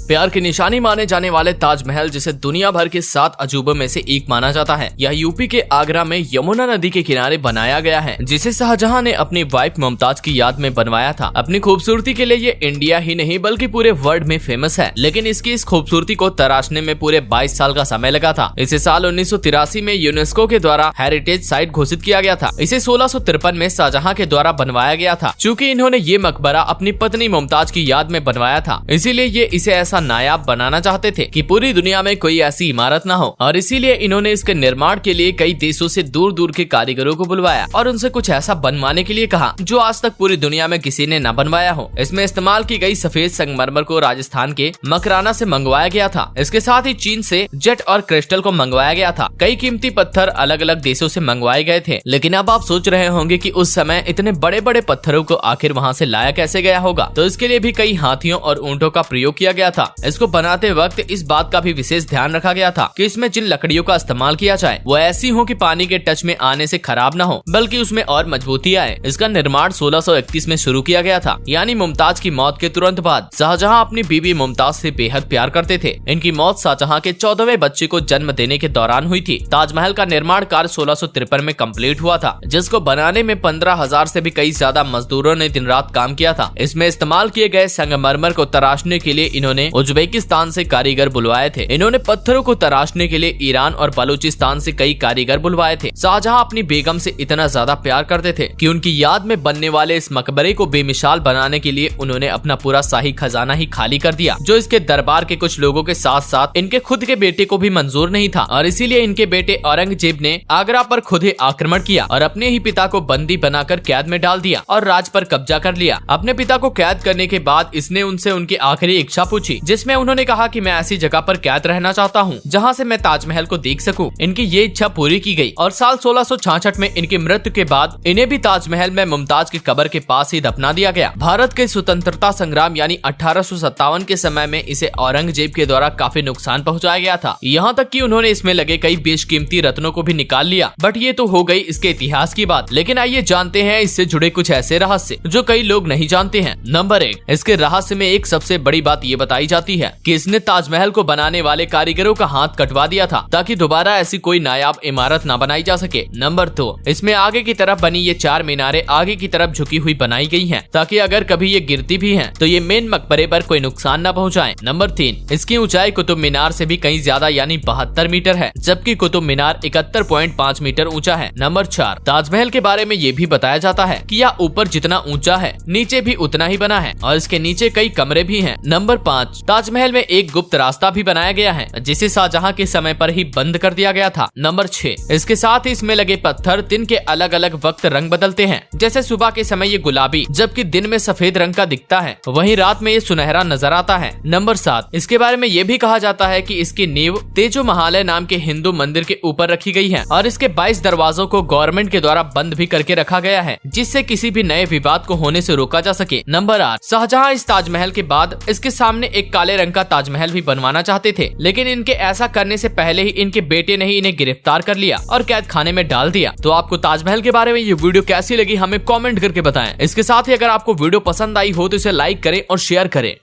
प्यार की निशानी माने जाने वाले ताजमहल, जिसे दुनिया भर के 7 अजूबों में से एक माना जाता है, यह यूपी के आगरा में यमुना नदी के किनारे बनाया गया है, जिसे शाहजहां ने अपनी वाइफ मुमताज की याद में बनवाया था। अपनी खूबसूरती के लिए ये इंडिया ही नहीं बल्कि पूरे वर्ल्ड में फेमस है, लेकिन इसकी इस खूबसूरती को तराशने में पूरे 22 साल का समय लगा था। इसे साल 1983 में यूनेस्को के द्वारा हेरिटेज साइट घोषित किया गया था। इसे 1653 में शाहजहां के द्वारा बनवाया गया था। चूँकि इन्होंने ये मकबरा अपनी पत्नी मुमताज की याद में बनवाया था, इसीलिए ये इसे ऐसा नायाब बनाना चाहते थे कि पूरी दुनिया में कोई ऐसी इमारत ना हो, और इसीलिए इन्होंने इसके निर्माण के लिए कई देशों से दूर दूर के कारीगरों को बुलवाया और उनसे कुछ ऐसा बनवाने के लिए कहा जो आज तक पूरी दुनिया में किसी ने न बनवाया हो। इसमें इस्तेमाल की गई सफेद संगमरमर को राजस्थान के मकराना से मंगवाया गया था। इसके साथ ही चीन से जेट और क्रिस्टल को मंगवाया गया था। कई कीमती पत्थर अलग अलग देशों से मंगवाए गए थे। लेकिन अब आप सोच रहे होंगे कि उस समय इतने बड़े बड़े पत्थरों को आखिर वहाँ से लाया कैसे गया होगा, तो इसके लिए भी कई हाथियों और ऊंटों का प्रयोग किया गया था। इसको बनाते वक्त इस बात का भी विशेष ध्यान रखा गया था कि इसमें जिन लकड़ियों का इस्तेमाल किया जाए वो ऐसी हो कि पानी के टच में आने से खराब न हो, बल्कि उसमें और मजबूती आए। इसका निर्माण 1631 में शुरू किया गया था, यानी मुमताज की मौत के तुरंत बाद। शाहजहां अपनी बीवी मुमताज से बेहद प्यार करते थे। इनकी मौत शाहजहां के 14वें बच्चे को जन्म देने के दौरान हुई थी। ताजमहल का निर्माण कार्य 1653 में कंप्लीट हुआ था, जिसको बनाने में 15,000 से भी कई ज्यादा मजदूरों ने दिन रात काम किया था। इसमें इस्तेमाल किए गए संगमरमर को तराशने के लिए इन्होंने उज्बेकिस्तान से कारीगर बुलवाए थे। इन्होंने पत्थरों को तराशने के लिए ईरान और बलूचिस्तान से कई कारीगर बुलवाए थे। शाहजहां अपनी बेगम से इतना ज्यादा प्यार करते थे कि उनकी याद में बनने वाले इस मकबरे को बेमिसाल बनाने के लिए उन्होंने अपना पूरा शाही खजाना ही खाली कर दिया, जो इसके दरबार के कुछ लोगों के साथ साथ इनके खुद के बेटे को भी मंजूर नहीं था। और इसीलिए इनके बेटे औरंगजेब ने आगरा पर खुद ही आक्रमण किया और अपने ही पिता को बंदी बनाकर कैद में डाल दिया और राज पर कब्जा कर लिया। अपने पिता को कैद करने के बाद इसने उनसे उनकी आखिरी इच्छा पूछी, जिसमें उन्होंने कहा कि मैं ऐसी जगह पर कैद रहना चाहता हूँ जहाँ से मैं ताजमहल को देख सकूं। इनकी ये इच्छा पूरी की गई और साल 1666 में इनकी मृत्यु के बाद इन्हें भी ताजमहल में मुमताज की कब्र के पास ही दफना दिया गया। भारत के स्वतंत्रता संग्राम यानी 1857 के समय में इसे औरंगजेब के द्वारा काफी नुकसान पहुँचाया गया था, यहाँ तक कि उन्होंने इसमें लगे कई बेशकीमती रत्नों को भी निकाल लिया। बट ये तो हो गई इसके इतिहास की बात, लेकिन आइए जानते हैं इससे जुड़े कुछ ऐसे रहस्य जो कई लोग नहीं जानते हैं। नंबर 1, इसके रहस्य में एक सबसे बड़ी बात ये बताई जाती है कि इसने ताजमहल को बनाने वाले कारीगरों का हाथ कटवा दिया था ताकि दोबारा ऐसी कोई नायाब इमारत ना बनाई जा सके। नंबर 2, इसमें आगे की तरफ बनी ये 4 मीनारें आगे की तरफ झुकी हुई बनाई गई हैं ताकि अगर कभी ये गिरती भी हैं तो ये मेन मकबरे पर कोई नुकसान न पहुंचाएं। नंबर 3, इसकी ऊंचाई कुतुब मीनार से भी कहीं ज्यादा यानी 72 मीटर है, जबकि कुतुब मीनार 71.5 मीटर ऊंचा है। नंबर 4, ताजमहल के बारे में ये भी बताया जाता है कि यह ऊपर जितना ऊंचा है नीचे भी उतना ही बना है और इसके नीचे कई कमरे भी हैं। नंबर 5, ताजमहल में एक गुप्त रास्ता भी बनाया गया है जिसे शाहजहां के समय पर ही बंद कर दिया गया था। नंबर 6, इसके साथ ही इसमें लगे पत्थर दिन के अलग अलग वक्त रंग बदलते हैं, जैसे सुबह के समय ये गुलाबी जबकि दिन में सफेद रंग का दिखता है, वहीं रात में ये सुनहरा नजर आता है। नंबर 7, इसके बारे में ये भी कहा जाता है कि इसकी नींव तेजो महालय नाम के हिंदू मंदिर के ऊपर रखी गई है और इसके 22 दरवाजों को गवर्नमेंट के द्वारा बंद भी करके रखा गया है, जिससे किसी भी नए विवाद को होने से रोका जा सके। नंबर 8, शाहजहां इस ताजमहल के बाद इसके सामने एक काले रंग का ताजमहल भी बनवाना चाहते थे, लेकिन इनके ऐसा करने से पहले ही इनके बेटे ने ही इन्हें गिरफ्तार कर लिया और कैद खाने में डाल दिया। तो आपको ताजमहल के बारे में ये वीडियो कैसी लगी हमें कमेंट करके बताएं। इसके साथ ही अगर आपको वीडियो पसंद आई हो तो इसे लाइक करें और शेयर करें।